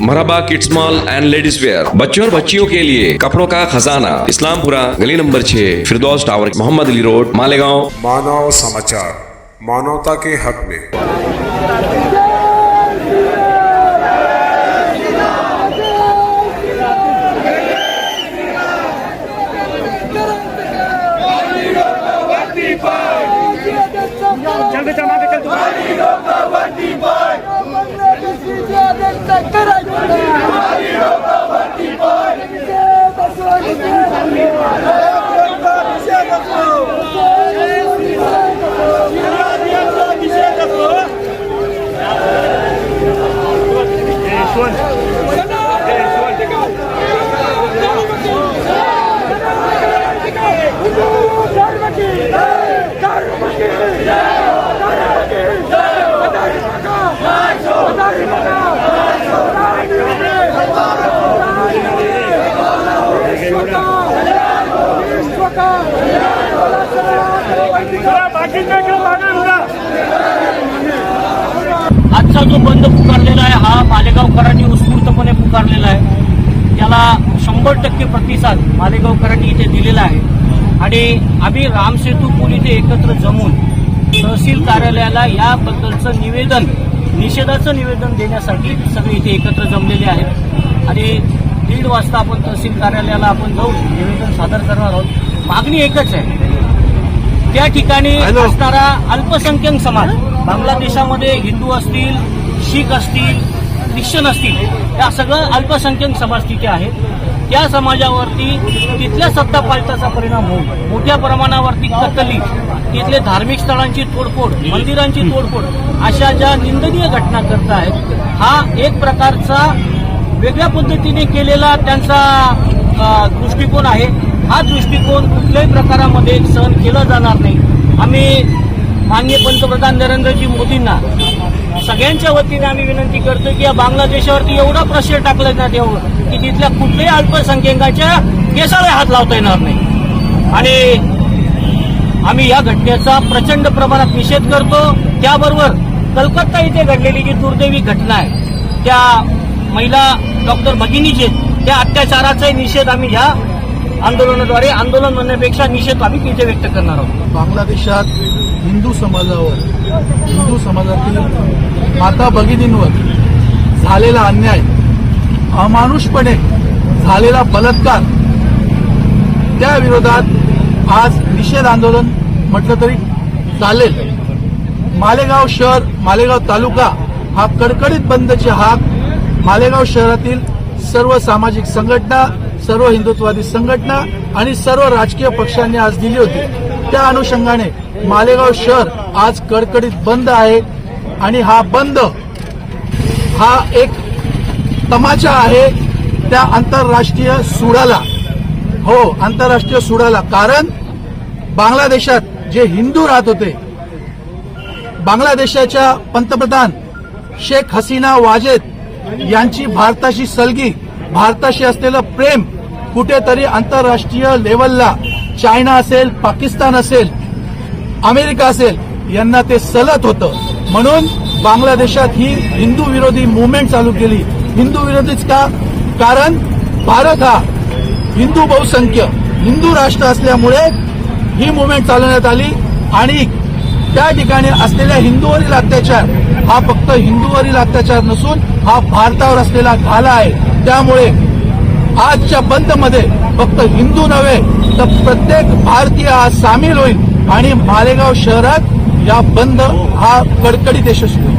Marhaba kids mall and ladies wear, बच्चों और बच्चियों के लिए कपड़ों का खजाना, इस्लामपुरा, गली number 6, Firdaus tower, Mohammad Ali road, Malegaon. Manav Samachar, मानवता के हक में। आजचा जो बंद पुकारलेला आहे हा मालेगावकरांनी उत्स्फूर्तपणे पुकारलेला आहे। त्याला 100% प्रतिसाद मालेगावकरांनी इथे दिलेला आहे आणि आम्ही रामसेतू पूल इथे एकत्र जमून तहसील कार्यालयाला याबद्दलचं निवेदन, निषेधाचं निवेदन देण्यासाठी सगळे इथे एकत्र जमलेले आहेत आणि 1:30 वाजता आपण तहसील कार्यालयाला आपण जाऊन निवेदन सादर करणार आहोत। मागणी एकच आहे, त्या ठिकाणी असणारा अल्पसंख्याक समाज, बांगलादेशामध्ये हिंदू असतील, शीख असतील, ख्रिश्चन असतील, या सगळं अल्पसंख्याक समाज तिथे आहेत। त्या समाजावरती तिथल्या सत्ता पालटाचा परिणाम होऊन मोठ्या प्रमाणावरती कत्तली, तिथले धार्मिक स्थळांची तोडफोड, मंदिरांची तोडफोड अशा ज्या निंदनीय घटना करत आहेत, हा एक प्रकारचा वेगळ्या पद्धतीने केलेला त्यांचा दृष्टिकोन आहे। हा दृष्टिकोन कुठल्याही प्रकारामध्ये सहन केला जाणार नाही। आम्ही माननीय पंतप्रधान नरेंद्रजी मोदींना सगळ्यांच्या वतीने आम्ही विनंती करतो की या बांगलादेशावरती एवढा प्रेशर टाकलं जात यावं की तिथल्या कुठल्याही अल्पसंख्याकाच्या केसाला हात लावता येणार नाही आणि आम्ही या घटनेचा प्रचंड प्रमाणात निषेध करतो। त्याबरोबर कलकत्ता इथे घडलेली जी दुर्दैवी घटना आहे, त्या महिला डॉक्टर भगिनीचे त्या अत्याचाराचा निषेध आम्ही ह्या आंदोलनाद्वारे, आंदोलन म्हणण्यापेक्षा निषेध आम्ही तिथे व्यक्त करणार आहोत। बांगलादेशात हिंदू समाजावर, हिंदू समाजातील माता भगिनींवर झालेला अन्याय, अमानुषपणे झालेला बलात्कार, त्या विरोधात आज निषेध आंदोलन म्हटलं तरी चालेल। मालेगाव शहर, मालेगाव तालुका हा कडकडीत बंदची हाक मालेगाव शहरातील सर्व सामाजिक संघटना, सर्व हिंदुत्ववादी संघटना आणि सर्व राजकीय पक्षांनी आज दिली होती। त्या अनुषंगाने मालेगाव शहर आज कडकडीत बंद आहे आणि हा बंद हा एक तमाचा आहे त्या आंतरराष्ट्रीय सुडाला, हो आंतरराष्ट्रीय सुडाला। कारण बांगलादेशात जे हिंदू राहत होते, बांगलादेशाच्या पंतप्रधान शेख हसीना वाजेद यांची भारताशी सलगी, भारताशी असलेलं प्रेम कुठेतरी आंतरराष्ट्रीय लेवलला चायना असेल, पाकिस्तान असेल, अमेरिका असेल यांना ते सलत होतं। म्हणून बांगलादेशात ही हिंदू विरोधी मुवमेंट चालू केली। हिंदू विरोधीच का? कारण भारत हा हिंदू बहुसंख्य हिंदू राष्ट्र असल्यामुळे ही मुवमेंट चालवण्यात आली आणि त्या ठिकाणी असलेल्या हिंदूवरील अत्याचार हा फक्त हिंदूवरील अत्याचार नसून हा भारतावर असलेला घाला आहे। त्यामुळे आजच्या बंदमध्ये फक्त हिंदू नव्हे तर प्रत्येक भारतीय आज सामील होईल आणि मालेगाव शहरात या बंद हा कडकडीत यशस्वी होईल।